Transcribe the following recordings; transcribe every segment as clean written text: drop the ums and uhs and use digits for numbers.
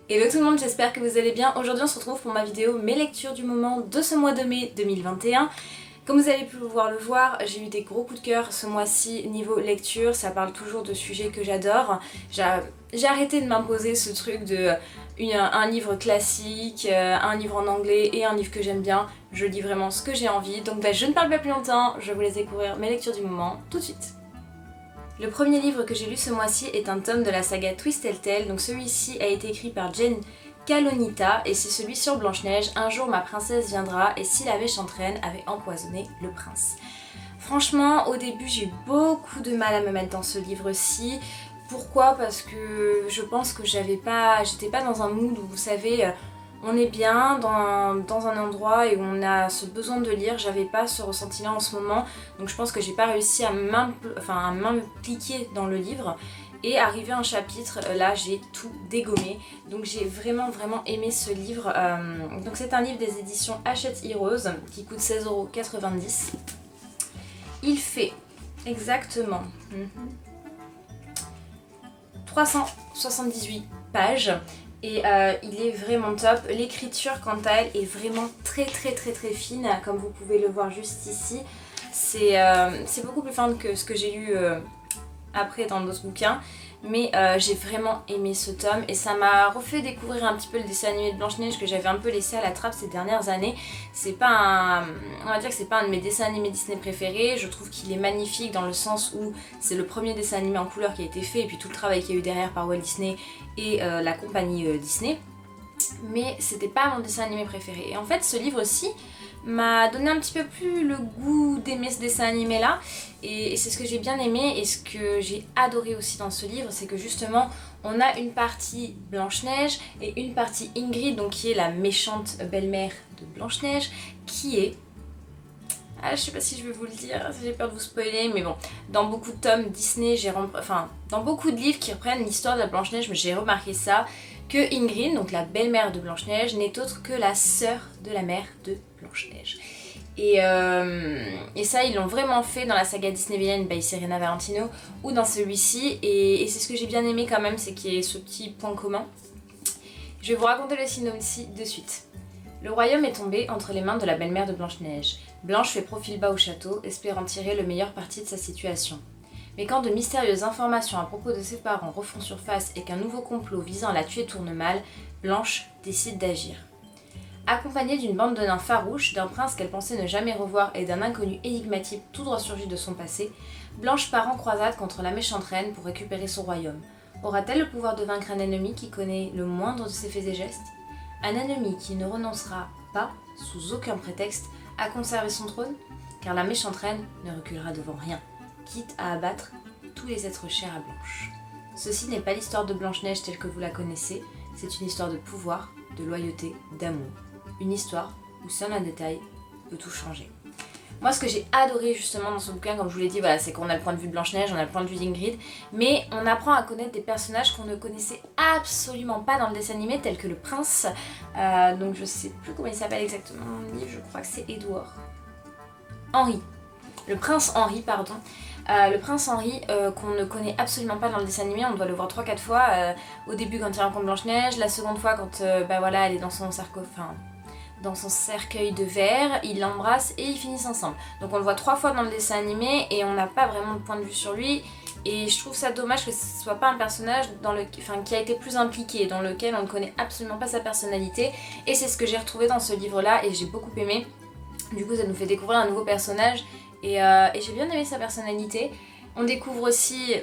Hello tout le monde, j'espère que vous allez bien. Aujourd'hui on se retrouve pour ma vidéo Mes lectures du moment de ce mois de mai 2021. Comme vous avez pu pouvoir le voir, j'ai eu des gros coups de cœur ce mois-ci niveau lecture, ça parle toujours de sujets que j'adore. J'ai arrêté de m'imposer ce truc de un livre classique, un livre en anglais et un livre que j'aime bien. Je lis vraiment ce que j'ai envie, donc je ne parle pas plus longtemps, je vous laisse découvrir mes lectures du moment tout de suite. Le premier livre que j'ai lu ce mois-ci est un tome de la saga Twisted Tale, donc celui-ci a été écrit par Jen Kalonita et c'est celui sur Blanche-Neige, Un jour ma princesse viendra et si la méchante reine avait empoisonné le prince. Franchement, au début j'ai eu beaucoup de mal à me mettre dans ce livre-ci. Pourquoi? Parce que je pense que j'étais pas dans un mood où vous savez, on est bien dans un endroit et où on a ce besoin de lire. J'avais pas ce ressenti-là en ce moment, donc je pense que j'ai pas réussi à m'impliquer dans le livre. Et arrivé à un chapitre, là j'ai tout dégommé. Donc j'ai vraiment aimé ce livre. Donc c'est un livre des éditions Hachette Heroes qui coûte 16,90 €. Il fait exactement 378 pages. Et il est vraiment top. L'écriture quant à elle est vraiment très fine, comme vous pouvez le voir juste ici. C'est beaucoup plus fin que ce que j'ai lu après dans d'autres bouquins. Mais j'ai vraiment aimé ce tome et ça m'a refait découvrir un petit peu le dessin animé de Blanche-Neige que j'avais un peu laissé à la trappe ces dernières années. On va dire que c'est pas un de mes dessins animés Disney préférés. Je trouve qu'il est magnifique dans le sens où c'est le premier dessin animé en couleur qui a été fait et puis tout le travail qu'il y a eu derrière par Walt Disney et la compagnie Disney. Mais c'était pas mon dessin animé préféré. Et en fait ce livre-ci m'a donné un petit peu plus le goût d'aimer ce dessin animé là et c'est ce que j'ai bien aimé et ce que j'ai adoré aussi dans ce livre, c'est que justement on a une partie Blanche-Neige et une partie Ingrid, donc qui est la méchante belle-mère de Blanche-Neige, qui est... je sais pas si je vais vous le dire, j'ai peur de vous spoiler, mais bon, dans beaucoup de tomes Disney, dans beaucoup de livres qui reprennent l'histoire de la Blanche-Neige, j'ai remarqué ça, que Ingrid, donc la belle-mère de Blanche-Neige, n'est autre que la sœur de la mère de Blanche-Neige. Et ça, ils l'ont vraiment fait dans la saga Disney Villain by Serena Valentino ou dans celui-ci. Et c'est ce que j'ai bien aimé quand même, c'est qu'il y ait ce petit point commun. Je vais vous raconter le synopsis de suite. Le royaume est tombé entre les mains de la belle-mère de Blanche-Neige. Blanche fait profil bas au château, espérant tirer le meilleur parti de sa situation. Mais quand de mystérieuses informations à propos de ses parents refont surface et qu'un nouveau complot visant à la tuer tourne mal, Blanche décide d'agir. Accompagnée d'une bande de nains farouches, d'un prince qu'elle pensait ne jamais revoir et d'un inconnu énigmatique tout droit surgi de son passé, Blanche part en croisade contre la méchante reine pour récupérer son royaume. Aura-t-elle le pouvoir de vaincre un ennemi qui connaît le moindre de ses faits et gestes? Un ennemi qui ne renoncera pas, sous aucun prétexte, à conserver son trône? Car la méchante reine ne reculera devant rien, quitte à abattre tous les êtres chers à Blanche. Ceci n'est pas l'histoire de Blanche-Neige telle que vous la connaissez, c'est une histoire de pouvoir, de loyauté, d'amour. Une histoire où seul un détail peut tout changer. Moi, ce que j'ai adoré justement dans ce bouquin, comme je vous l'ai dit, voilà, c'est qu'on a le point de vue de Blanche-Neige, on a le point de vue d'Ingrid, mais on apprend à connaître des personnages qu'on ne connaissait absolument pas dans le dessin animé, tels que le prince. Donc je sais plus comment il s'appelle exactement dans le livre, je crois que c'est Édouard. Le prince Henri, pardon. Le prince Henri qu'on ne connaît absolument pas dans le dessin animé, on doit le voir 3-4 fois. Au début quand il rencontre Blanche-Neige, la seconde fois quand elle est dans son cercueil de verre, il l'embrasse et ils finissent ensemble. Donc on le voit 3 fois dans le dessin animé et on n'a pas vraiment de point de vue sur lui. Et je trouve ça dommage que ce soit pas un personnage qui a été plus impliqué, dans lequel on ne connaît absolument pas sa personnalité. Et c'est ce que j'ai retrouvé dans ce livre-là et j'ai beaucoup aimé. Du coup ça nous fait découvrir un nouveau personnage et j'ai bien aimé sa personnalité. On découvre aussi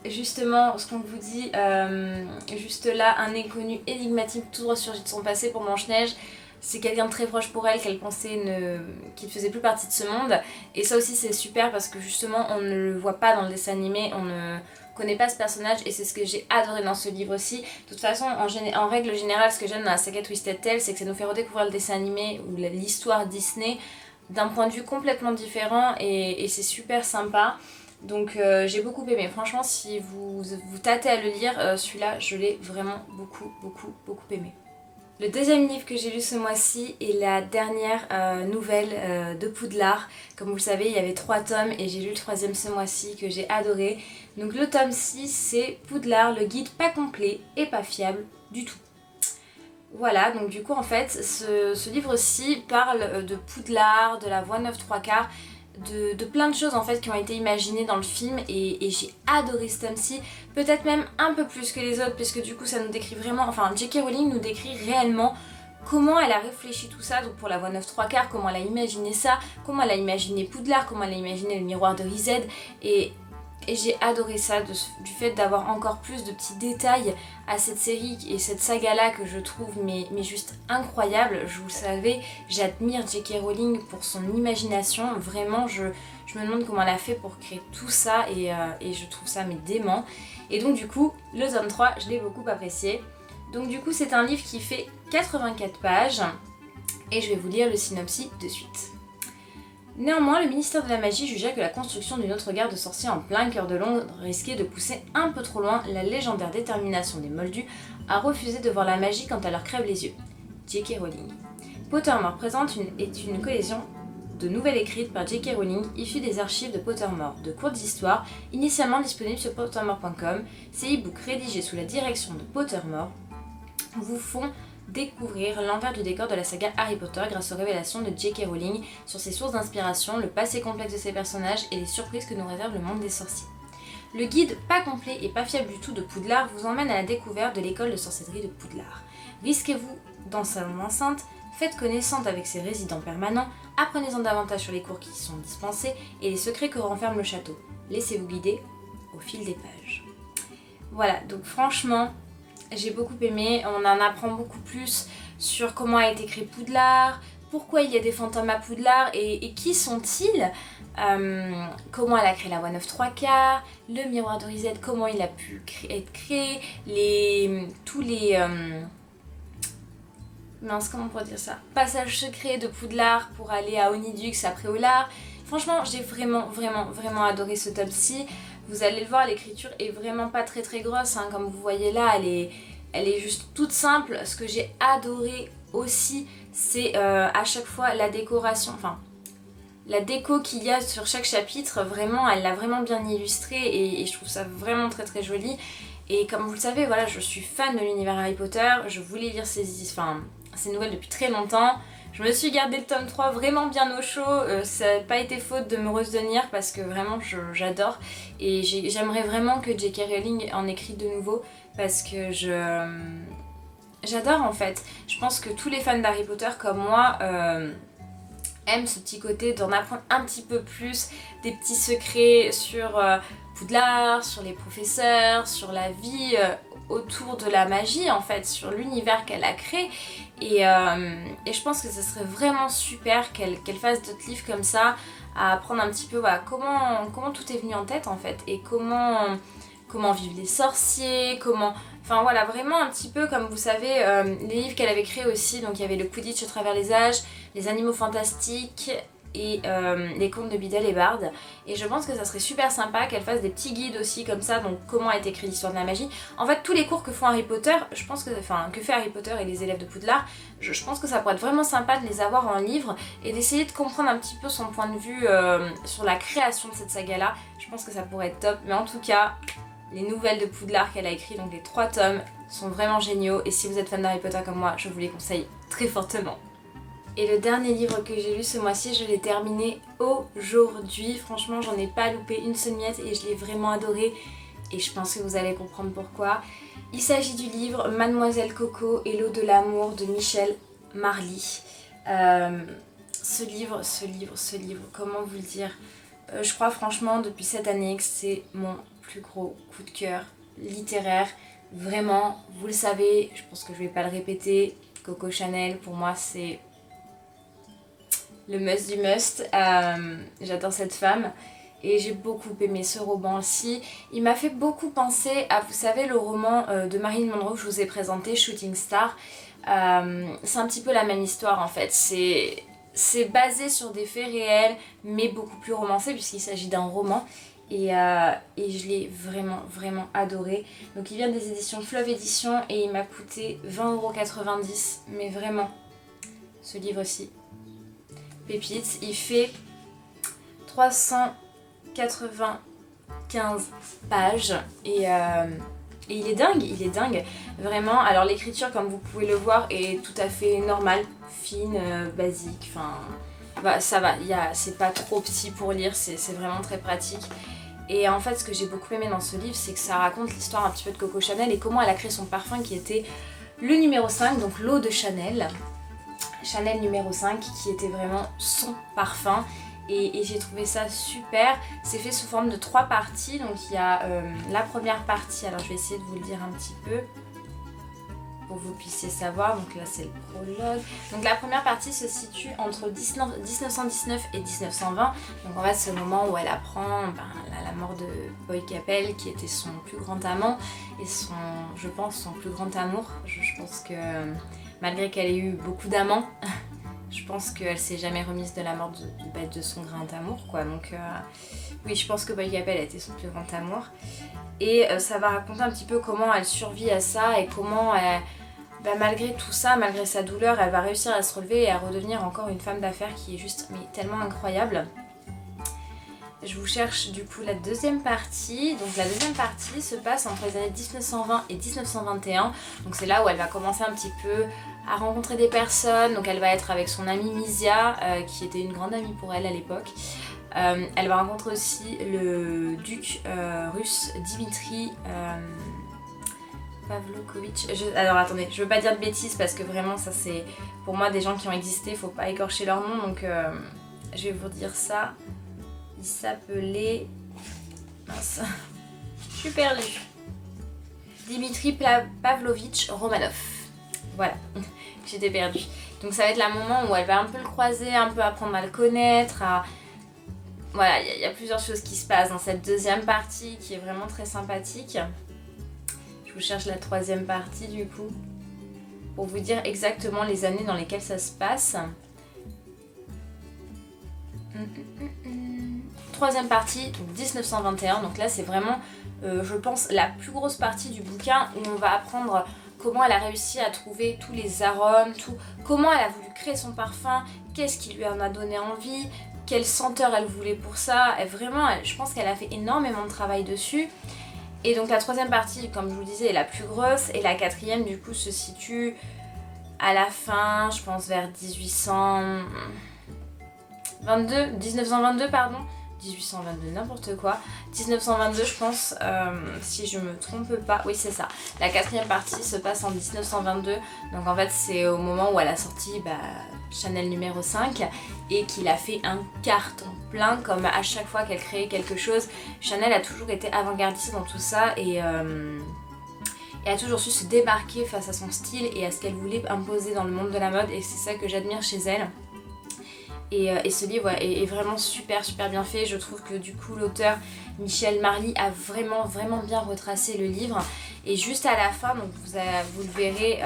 justement ce qu'on vous dit juste là, un inconnu énigmatique tout droit surgi de son passé pour Blanche-Neige. C'est quelqu'un de très proche pour elle qu'elle pensait qu'il ne faisait plus partie de ce monde. Et ça aussi c'est super parce que justement on ne le voit pas dans le dessin animé, on ne connaît pas ce personnage et c'est ce que j'ai adoré dans ce livre aussi. De toute façon, en règle générale, ce que j'aime dans la saga Twisted Tale, c'est que ça nous fait redécouvrir le dessin animé ou l'histoire Disney d'un point de vue complètement différent et c'est super sympa. Donc j'ai beaucoup aimé. Franchement, si vous tâtez à le lire, celui-là, je l'ai vraiment beaucoup aimé. Le deuxième livre que j'ai lu ce mois-ci est la dernière nouvelle de Poudlard. Comme vous le savez, il y avait 3 tomes et j'ai lu le 3e ce mois-ci que j'ai adoré. Donc le tome 6, c'est Poudlard, le guide pas complet et pas fiable du tout. Voilà, donc du coup en fait ce livre-ci parle de Poudlard, de la voie 9 trois quarts, de plein de choses en fait qui ont été imaginées dans le film et j'ai adoré ce tome-ci, peut-être même un peu plus que les autres puisque du coup ça nous décrit vraiment, enfin J.K. Rowling nous décrit réellement comment elle a réfléchi tout ça, donc pour la voie 9 trois quarts, comment elle a imaginé ça, comment elle a imaginé Poudlard, comment elle a imaginé le miroir de Riséd et j'ai adoré ça, du fait d'avoir encore plus de petits détails à cette série et cette saga-là que je trouve mais juste incroyable. Je vous le savez, j'admire J.K. Rowling pour son imagination. Vraiment, je me demande comment elle a fait pour créer tout ça et je trouve ça mais dément. Et donc du coup, le tome 3, je l'ai beaucoup apprécié. Donc du coup, c'est un livre qui fait 84 pages et je vais vous lire le synopsis de suite. Néanmoins, le ministère de la Magie jugea que la construction d'une autre gare de sorciers en plein cœur de Londres risquait de pousser un peu trop loin la légendaire détermination des Moldus à refuser de voir la magie quand elle leur crève les yeux. J.K. Rowling. Pottermore présente est une collection de nouvelles écrites par J.K. Rowling issues des archives de Pottermore, de courtes histoires, initialement disponibles sur pottermore.com. Ces e-books rédigés sous la direction de Pottermore vous font découvrir l'envers du décor de la saga Harry Potter grâce aux révélations de J.K. Rowling sur ses sources d'inspiration, le passé complexe de ses personnages et les surprises que nous réserve le monde des sorciers. Le guide pas complet et pas fiable du tout de Poudlard vous emmène à la découverte de l'école de sorcellerie de Poudlard. Risquez-vous dans sa enceinte, faites connaissance avec ses résidents permanents, apprenez-en davantage sur les cours qui y sont dispensés et les secrets que renferme le château. Laissez-vous guider au fil des pages. Voilà, donc franchement, j'ai beaucoup aimé, on en apprend beaucoup plus sur comment a été créé Poudlard, pourquoi il y a des fantômes à Poudlard et qui sont-ils, comment elle a créé la voie 9 trois quarts, le miroir de Riséd, comment il a pu être créé, tous les... mince, comment on pourrait dire ça, passages secrets de Poudlard pour aller à Honidux, après Préolard. Franchement, j'ai vraiment adoré ce tome-ci. Vous allez le voir, l'écriture est vraiment pas très grosse, hein. Comme vous voyez là, elle est juste toute simple. Ce que j'ai adoré aussi, c'est à chaque fois la décoration, enfin la déco qu'il y a sur chaque chapitre, vraiment, elle l'a vraiment bien illustré et je trouve ça vraiment très joli. Et comme vous le savez, voilà, je suis fan de l'univers Harry Potter, je voulais lire ces nouvelles depuis très longtemps. Je me suis gardé le tome 3 vraiment bien au chaud, ça n'a pas été faute de me retenir parce que vraiment j'adore et j'aimerais vraiment que J.K. Rowling en écrit de nouveau parce que j'adore en fait. Je pense que tous les fans d'Harry Potter comme moi aiment ce petit côté d'en apprendre un petit peu plus, des petits secrets sur Poudlard, sur les professeurs, sur la vie autour de la magie en fait, sur l'univers qu'elle a créé et je pense que ce serait vraiment super qu'elle fasse d'autres livres comme ça, à apprendre un petit peu voilà, comment tout est venu en tête en fait et comment vivent les sorciers, enfin voilà, vraiment un petit peu comme vous savez les livres qu'elle avait créés aussi, donc il y avait le Quidditch à travers les âges, les animaux fantastiques et les contes de Biddle et Bard. Et je pense que ça serait super sympa qu'elle fasse des petits guides aussi comme ça, donc comment a été écrit l'histoire de la magie. En fait, tous les cours que font Harry Potter, je pense que fait Harry Potter et les élèves de Poudlard, je pense que ça pourrait être vraiment sympa de les avoir en livre et d'essayer de comprendre un petit peu son point de vue sur la création de cette saga-là. Je pense que ça pourrait être top, mais en tout cas, les nouvelles de Poudlard qu'elle a écrites, donc les 3 tomes, sont vraiment géniaux et si vous êtes fan d'Harry Potter comme moi, je vous les conseille très fortement. Et le dernier livre que j'ai lu ce mois-ci, je l'ai terminé aujourd'hui. Franchement, j'en ai pas loupé une seule miette et je l'ai vraiment adoré. Et je pense que vous allez comprendre pourquoi. Il s'agit du livre Mademoiselle Coco et l'eau de l'amour de Michel Marly. Ce livre, comment vous le dire, je crois franchement depuis cette année que c'est mon plus gros coup de cœur littéraire. Vraiment, vous le savez, je pense que je vais pas le répéter. Coco Chanel, pour moi, c'est le must du must. J'adore cette femme et j'ai beaucoup aimé ce roman-ci. Il m'a fait beaucoup penser à, vous savez, le roman de Marilyn Monroe que je vous ai présenté, Shooting Star. C'est un petit peu la même histoire en fait. C'est basé sur des faits réels mais beaucoup plus romancé puisqu'il s'agit d'un roman. Et je l'ai vraiment adoré. Donc il vient des éditions Fleuve Édition et il m'a coûté 20,90 €. Mais vraiment, ce livre-ci, pépite. Il fait 395 pages et Et il est dingue, vraiment. Alors l'écriture, comme vous pouvez le voir, est tout à fait normale, fine, basique, enfin... Bah, ça va, c'est pas trop petit pour lire, c'est vraiment très pratique. Et en fait, ce que j'ai beaucoup aimé dans ce livre, c'est que ça raconte l'histoire un petit peu de Coco Chanel et comment elle a créé son parfum qui était le numéro 5, donc l'eau de Chanel. Chanel numéro 5, qui était vraiment son parfum. Et j'ai trouvé ça super. C'est fait sous forme de 3 parties. Donc il y a la première partie, alors je vais essayer de vous le dire un petit peu pour que vous puissiez savoir. Donc là c'est le prologue. Donc la première partie se situe entre 1919 et 1920. Donc en fait c'est le moment où elle apprend la mort de Boy Capel, qui était son plus grand amant et je pense son plus grand amour. Je pense que malgré qu'elle ait eu beaucoup d'amants, je pense qu'elle s'est jamais remise de la mort de son grand amour, quoi. Donc oui, je pense que Boy Capel a été son plus grand amour. Et ça va raconter un petit peu comment elle survit à ça et comment malgré tout ça, malgré sa douleur, elle va réussir à se relever et à redevenir encore une femme d'affaires qui est juste tellement incroyable. Je vous cherche du coup la deuxième partie. Donc la deuxième partie se passe entre les années 1920 et 1921. Donc c'est là où elle va commencer un petit peu à rencontrer des personnes. Donc elle va être avec son amie Misia, qui était une grande amie pour elle à l'époque. Elle va rencontrer aussi le duc russe Dimitri Pavlokovitch. Alors attendez, je veux pas dire de bêtises parce que vraiment ça c'est pour moi des gens qui ont existé, faut pas écorcher leur nom. Donc je vais vous dire ça. Il s'appelait... Mince, je suis perdue. Dimitri Pavlovitch Romanov. Voilà, j'étais perdue. Donc ça va être le moment où elle va un peu le croiser, un peu apprendre à le connaître, Voilà, il y a plusieurs choses qui se passent dans cette deuxième partie qui est vraiment très sympathique. Je vous cherche la troisième partie du coup, pour vous dire exactement les années dans lesquelles ça se passe. Troisième partie, donc 1921, donc là c'est vraiment, je pense, la plus grosse partie du bouquin où on va apprendre comment elle a réussi à trouver tous les arômes, comment elle a voulu créer son parfum, qu'est-ce qui lui en a donné envie, quelle senteur elle voulait pour ça. Je pense qu'elle a fait énormément de travail dessus. Et donc la troisième partie, comme je vous le disais, est la plus grosse, et la quatrième du coup se situe à la fin, je pense vers 1922 pardon, 1822 n'importe quoi, 1922 je pense, si je me trompe pas, oui c'est ça. La quatrième partie se passe en 1922, donc en fait c'est au moment où elle a sorti Chanel numéro 5 et qu'il a fait un carton plein, comme à chaque fois qu'elle créait quelque chose. Chanel a toujours été avant-gardiste dans tout ça et a toujours su se démarquer face à son style et à ce qu'elle voulait imposer dans le monde de la mode, et c'est ça que j'admire chez elle. Et ce livre est vraiment super bien fait. Je trouve que du coup l'auteur Michel Marly a vraiment bien retracé le livre. Et juste à la fin, donc vous le verrez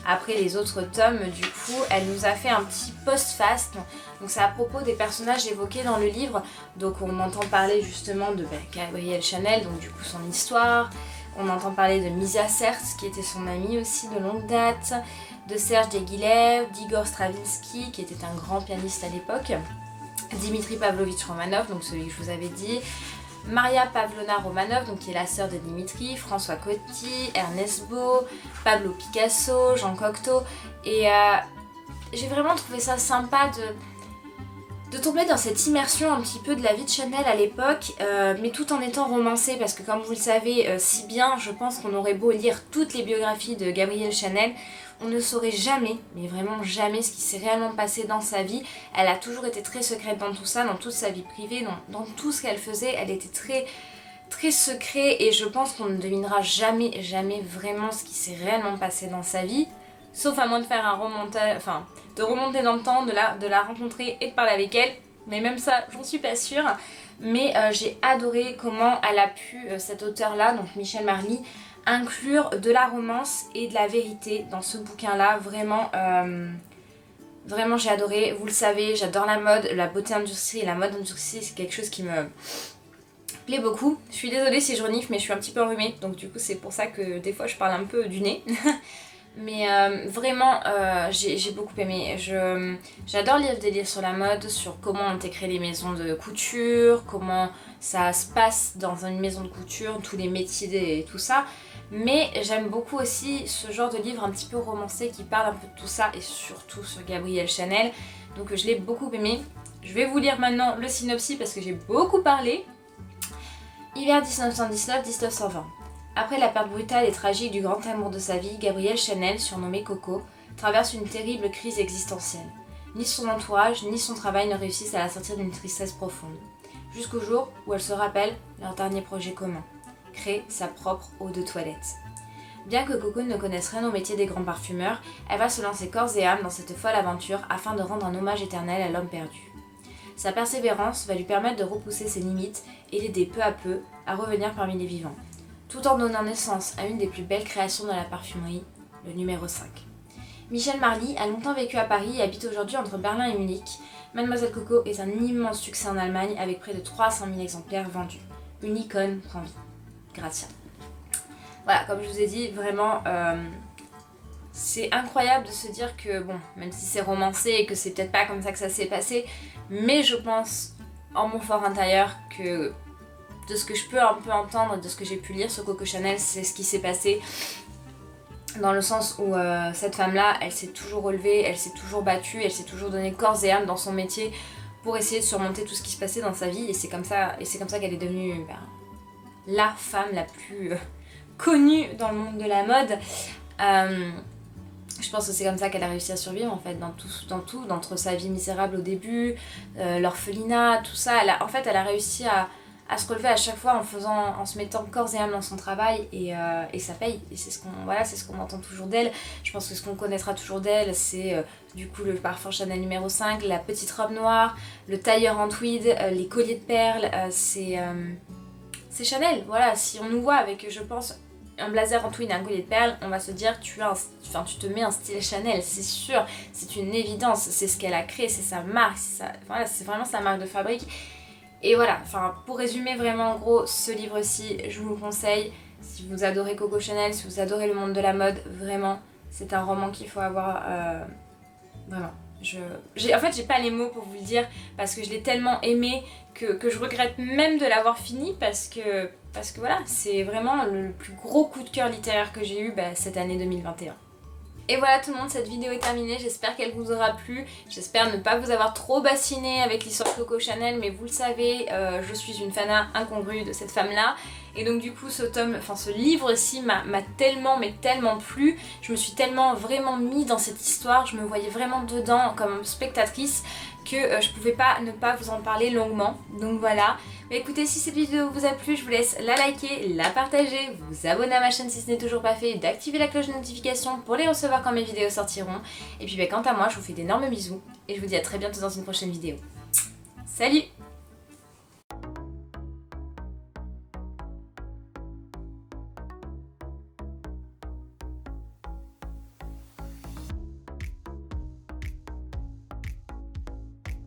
après les autres tomes, du coup elle nous a fait un petit post-fast. Donc c'est à propos des personnages évoqués dans le livre. Donc on entend parler justement de Gabrielle Chanel, donc du coup son histoire. On entend parler de Misia Sertz, qui était son amie aussi de longue date, de Serge Diaghilev, d'Igor Stravinsky, qui était un grand pianiste à l'époque, Dimitri Pavlovitch Romanov, donc celui que je vous avais dit, Maria Pavlovna Romanov, donc qui est la sœur de Dimitri, François Coty, Ernest Beau, Pablo Picasso, Jean Cocteau, et j'ai vraiment trouvé ça sympa de tomber dans cette immersion un petit peu de la vie de Chanel à l'époque, mais tout en étant romancée, parce que comme vous le savez si bien, je pense qu'on aurait beau lire toutes les biographies de Gabrielle Chanel, on ne saurait jamais, mais vraiment jamais, ce qui s'est réellement passé dans sa vie. Elle a toujours été très secrète dans tout ça, dans toute sa vie privée, dans tout ce qu'elle faisait. Elle était très secret, et je pense qu'on ne devinera jamais vraiment ce qui s'est réellement passé dans sa vie. Sauf à moins de faire un remontage, de remonter dans le temps, de la rencontrer et de parler avec elle. Mais même ça, j'en suis pas sûre. Mais j'ai adoré comment elle a pu, cet auteur-là, donc Michel Marly, inclure de la romance et de la vérité dans ce bouquin-là. Vraiment j'ai adoré. Vous le savez, j'adore la mode, la beauté industrie et la mode industrie, c'est quelque chose qui me plaît beaucoup. Je suis désolée si je renifle, mais je suis un petit peu enrhumée. Donc du coup, c'est pour ça que des fois, je parle un peu du nez. Mais vraiment, j'ai beaucoup aimé. J'adore lire des livres sur la mode, sur comment on crée les maisons de couture, comment ça se passe dans une maison de couture, tous les métiers et tout ça. Mais j'aime beaucoup aussi ce genre de livre un petit peu romancé qui parle un peu de tout ça et surtout sur Gabrielle Chanel. Donc je l'ai beaucoup aimé. Je vais vous lire maintenant le synopsis parce que j'ai beaucoup parlé. Hiver 1919-1920. Après la perte brutale et tragique du grand amour de sa vie, Gabrielle Chanel, surnommée Coco, traverse une terrible crise existentielle. Ni son entourage, ni son travail ne réussissent à la sortir d'une tristesse profonde. Jusqu'au jour où elle se rappelle leur dernier projet commun, créer sa propre eau de toilette. Bien que Coco ne connaisse rien au métier des grands parfumeurs, elle va se lancer corps et âme dans cette folle aventure afin de rendre un hommage éternel à l'homme perdu. Sa persévérance va lui permettre de repousser ses limites et l'aider peu à peu à revenir parmi les vivants, tout en donnant naissance à une des plus belles créations de la parfumerie, le numéro 5. Michel Marly a longtemps vécu à Paris et habite aujourd'hui entre Berlin et Munich. Mademoiselle Coco est un immense succès en Allemagne avec près de 300 000 exemplaires vendus. Une icône prend vie. Gratia. Voilà, comme je vous ai dit, vraiment, c'est incroyable de se dire que, bon, même si c'est romancé et que c'est peut-être pas comme ça que ça s'est passé, mais je pense en mon fort intérieur que de ce que je peux un peu entendre, de ce que j'ai pu lire sur Coco Chanel, c'est ce qui s'est passé dans le sens où cette femme-là, elle s'est toujours relevée, elle s'est toujours battue, elle s'est toujours donné corps et âme dans son métier pour essayer de surmonter tout ce qui se passait dans sa vie et c'est comme ça qu'elle est devenue la femme la plus connue dans le monde de la mode. Je pense que c'est comme ça qu'elle a réussi à survivre en fait, dans tout, d'entre sa vie misérable au début, l'orphelinat, tout ça. Elle a réussi à se relever à chaque fois en se mettant corps et âme dans son travail et ça paye. Et c'est ce qu'on entend toujours d'elle. Je pense que ce qu'on connaîtra toujours d'elle, c'est du coup le parfum Chanel numéro 5, la petite robe noire, le tailleur en tweed, les colliers de perles, c'est Chanel. Voilà, si on nous voit avec, je pense, un blazer en tweed et un collier de perles, on va se dire tu te mets un style Chanel, c'est sûr, c'est une évidence, c'est ce qu'elle a créé, c'est sa marque, c'est vraiment sa marque de fabrique. Et voilà, pour résumer vraiment en gros ce livre-ci, je vous le conseille. Si vous adorez Coco Chanel, si vous adorez le monde de la mode, vraiment, c'est un roman qu'il faut avoir, vraiment. En fait, j'ai pas les mots pour vous le dire parce que je l'ai tellement aimé que je regrette même de l'avoir fini parce que voilà, c'est vraiment le plus gros coup de cœur littéraire que j'ai eu cette année 2021. Et voilà tout le monde, cette vidéo est terminée, j'espère qu'elle vous aura plu, j'espère ne pas vous avoir trop bassiné avec l'histoire de Coco Chanel, mais vous le savez, je suis une fana incongrue de cette femme-là, et donc du coup ce livre-ci m'a tellement plu, je me suis tellement vraiment mis dans cette histoire, je me voyais vraiment dedans comme spectatrice, que je pouvais pas ne pas vous en parler longuement, donc voilà. Mais écoutez, si cette vidéo vous a plu, je vous laisse la liker, la partager, vous abonner à ma chaîne si ce n'est toujours pas fait, d'activer la cloche de notification pour les recevoir quand mes vidéos sortiront. Et puis quant à moi, je vous fais d'énormes bisous et je vous dis à très bientôt dans une prochaine vidéo. Salut!